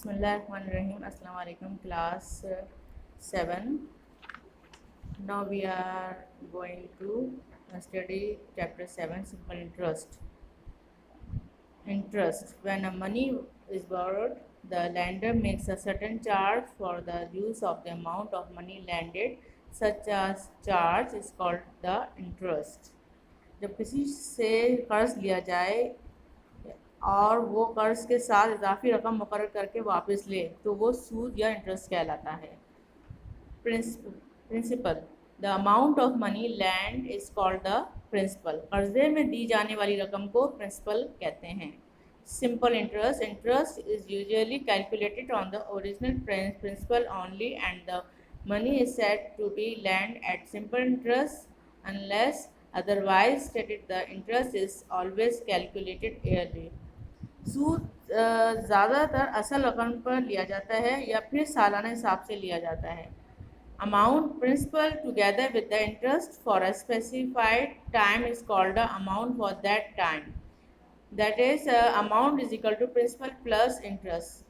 Bismillahirrahmanirrahim. Assalamu alaikum, class 7. Now we are going to study chapter 7, simple interest. Interest. When a money is borrowed, the lender makes a certain charge for the use of the amount of money lended. Such as charge is called the interest. जब किसी से कर्ज लिया जाए और वो कर्ज के साथ इजाफी रकम मुकर्रर करके वापस ले तो वो सूद या इंटरेस्ट कहलाता है। Principal, the amount of money lent is called the principal. कर्जे में दी जाने वाली रकम को प्रिंसिपल कहते हैं। Simple interest, interest is usually calculated on the original principal only and the money is said to be lent at simple interest unless otherwise stated. The interest is always calculated yearly. सूद ज़्यादातर असल रकम पर लिया जाता है या फिर सालाना हिसाब से लिया जाता है। Amount principal together with the interest for a specified time is called the amount for that time. That is amount is equal to principal plus interest.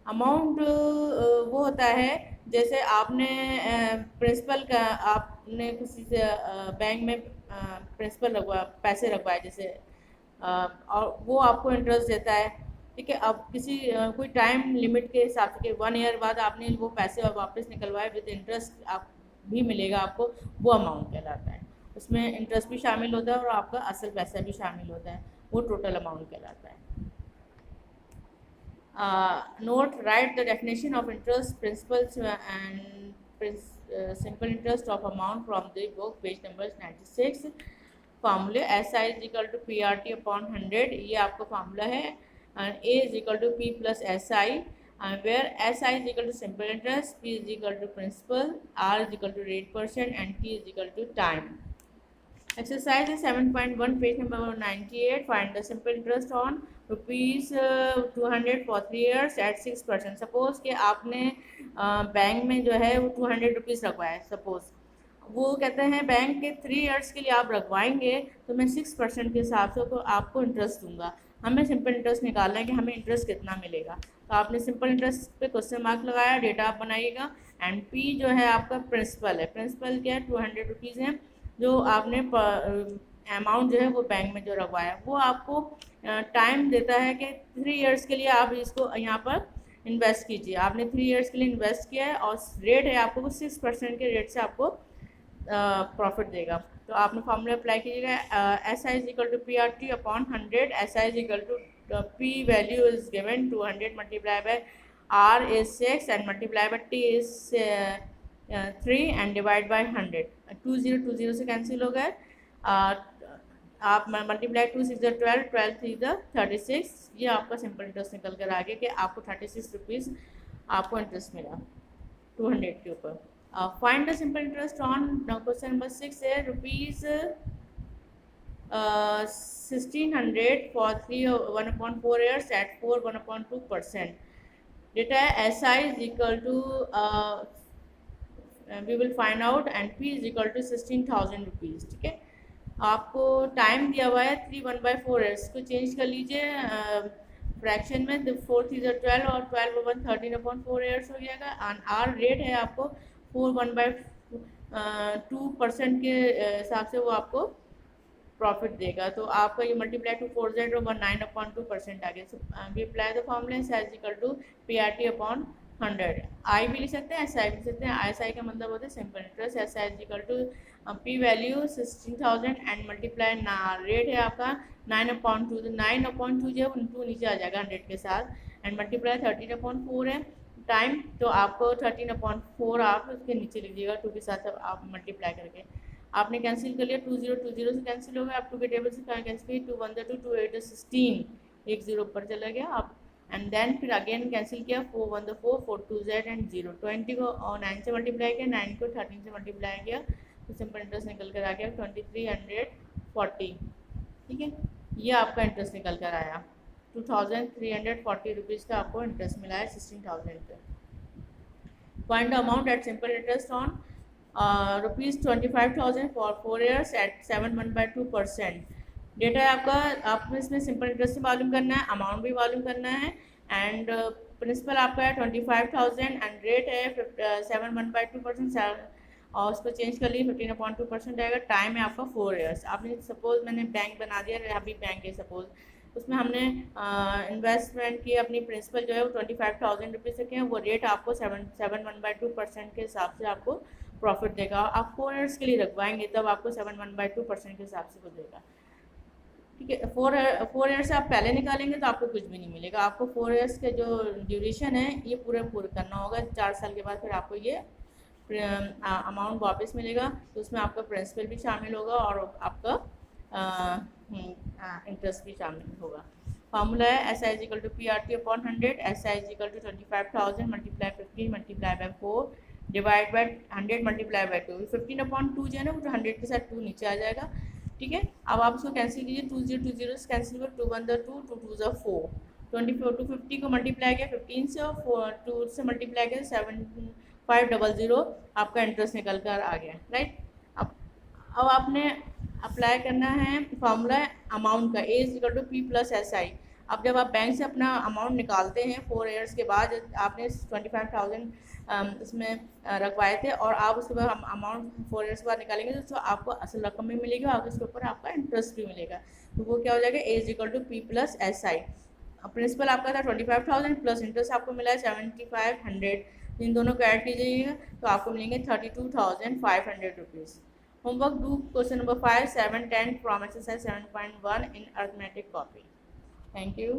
Amount वो होता है जैसे आपने प्रिंसिपल का आपने किसी से बैंक में प्रिंसिपल रखवाया, पैसे रखवाए जैसे और वो आपको इंटरेस्ट देता है, ठीक है। अब किसी कोई टाइम लिमिट के हिसाब से 1 ईयर बाद आपने वो पैसे वापस निकलवाए विद इंटरेस्ट आप भी मिलेगा आपको, वो अमाउंट कहलाता है। उसमें इंटरेस्ट भी शामिल होता है और आपका असल पैसा भी शामिल होता है, वो टोटल अमाउंट कहलाता है। Note, write the definition of interest, principles and simple interest of amount from the book, page number 96. फार्मूले SI is equal to PRT upon 100, ये आपका फार्मूला है। and A is equal to P plus SI, where SI is equal to simple interest, P is equal to principal, R is equal to rate percent and T is equal to time. Exercise is 7.1, page number 98. Find the simple interest on rupees 200 for 3 years at 6%. Suppose कि आपने bank में जो है वो 200 rupees रखवाया है। Suppose वो कहते हैं बैंक के 3 ईयर्स के लिए आप रखवाएंगे तो मैं 6% के हिसाब से तो आपको इंटरेस्ट दूंगा। हमें सिंपल इंटरेस्ट निकालना है कि हमें इंटरेस्ट कितना मिलेगा। तो आपने सिंपल इंटरेस्ट पे क्वेश्चन मार्क लगाया, डेटा आप बनाइएगा। एंड पी जो है आपका प्रिंसिपल है। प्रिंसिपल क्या है, 200 रुपीज़ है जो आपने अमाउंट जो है वो बैंक में जो रखवाया, वो आपको टाइम देता है कि 3 ईयर्स के लिए आप इसको यहाँ पर इन्वेस्ट कीजिए। आपने 3 ईयर्स के लिए इन्वेस्ट किया है और रेट है आपको 6% के रेट से आपको प्रॉफिट देगा। तो आपने फॉर्मूला अप्लाई कीजिएगा। S I is equal to P R T upon 100। S I is equal to P value is given 200 multiply by R is 6 and multiply by T is 3 and divide by 100। 20 से cancel हो गए। आप multiply 2 6 12, 12 3 36। ये आपका simple interest निकल कर आ गया कि आपको 36 रुपीज़ आपको इंटरेस्ट मिला 200 के ऊपर। Find the simple interest on question number 6 है rupees 1600 for 1/4 years at 1/2%। Data है S I is equal to we will find out and P is equal to 16,000 rupees, ठीक है। आपको टाइम दिया हुआ है 3/4 ईयर्स को चेंज कर लीजिए फ्रैक्शन में। 4 3 12 और 12 1 13/4 ईयर्स हो जाएगा। एंड आर रेट है आपको 4/2% के हिसाब से वो आपको प्रॉफिट देगा। तो आपका ये मल्टीप्लाई टू 4 Z और 9/2% आ गया। We apply the formula S I equal to P R T upon 100। I भी लिख सकते हैं, एस आई भी लिख सकते हैं। एस आई का मतलब होता है simple interest. S I equal to P value 16,000 and multiply rate है आपका 9/2। तो 9/2 जो है 2 नीचे आ जाएगा 100 के साथ एंड मल्टीप्लाई 13/4 है टाइम। तो आपको 13/4 आप उसके नीचे लिखिएगा 2 के साथ आप मल्टीप्लाई करके। आपने कैंसिल कर लिया, 20 से कैंसिल हो गया। आप 2 के टेबल से कैंसिल 2 1 2 2 8 16, 1 0 ऊपर चला गया आप। एंड देन फिर अगेन कैंसिल किया 4 1 4 4 2 Z एंड 0। 20 को और 9 से मल्टीप्लाई किया, 9 को 13 से मल्टीप्लाई किया तो सिंपल इंटरेस्ट निकल कर आ गया 2340, ठीक है। ये आपका इंटरेस्ट निकल कर आया 2340 रुपीज़ का आपको इंटरेस्ट मिला है 16,000 पे। Find amount at simple interest on rupees 25,000 for 4 years at 7/2%। Data है आपका, आपको इसमें सिंपल इंटरेस्ट भी मालूम करना है, अमाउंट भी मालूम करना है एंड प्रिंसिपल आपका है 25,000 एंड रेट है 7.1/2%, और उसको चेंज कर लिए 15.2% आएगा। टाइम है आपका 4 ईयर्स। आपने सपोज मैंने बैंक बना दिया, अभी बैंक है सपोज, उसमें हमने इन्वेस्टमेंट की, अपनी प्रिंसिपल जो है वो 25,000 रुपीज़ रखे हैं, वो रेट आपको 7.1/2% के हिसाब से आपको प्रॉफिट देगा। आप 4 ईयर्स के लिए रखवाएंगे तब आपको 7.1/2% के हिसाब से वो देगा। ठीक है, 4 ईयर्स से आप पहले निकालेंगे तो आपको कुछ भी नहीं मिलेगा। आपको 4 ईयर्स के जो ड्यूरेशन है ये पूरा करना होगा। 4 साल के बाद फिर आपको ये अमाउंट वापस मिलेगा, तो उसमें आपका प्रिंसिपल भी शामिल होगा और आपका इंटरेस्ट भी शामिल होगा। फार्मूला है S I is equal to P R T upon 100, S I is equal to 25,000 multiply 15 multiply by 4 divide by 100 multiply by 2। 15/2 जो है ना वो 100 के साथ 2 नीचे आ जाएगा। ठीक है, अब आप उसको कैंसिल कीजिए, 2 0 2 0 कैंसिल कर, 2 1 2 2 2 4, 24 टू 50 को मल्टीप्लाई किया 15 से और 2 से मल्टीप्लाई किया 7500, आपका इंटरेस्ट निकल कर आ गया। राइट, अब आपने अप्लाई करना है फॉर्मूला अमाउंट का, A is equal to P plus S I. अब जब आप बैंक से अपना अमाउंट निकालते हैं 4 ईयर्स के बाद, आपने 25,000 इसमें रखवाए थे और आप उसके बाद अमाउंट 4 ईयर्स के बाद निकालेंगे तो आपको असल रकम भी मिलेगी और उसके ऊपर आपका इंटरेस्ट भी मिलेगा। तो वो क्या हो जाएगा, A is equal to P plus S I. Principal आपका था 25,000 प्लस इंटरेस्ट आपको मिला है 7,500, इन दोनों को ऐड कीजिएगा तो आपको मिलेंगे 32,500 rupees. Homework do question number 5, 7, 10 from exercise 7.1 in arithmetic copy. Thank you.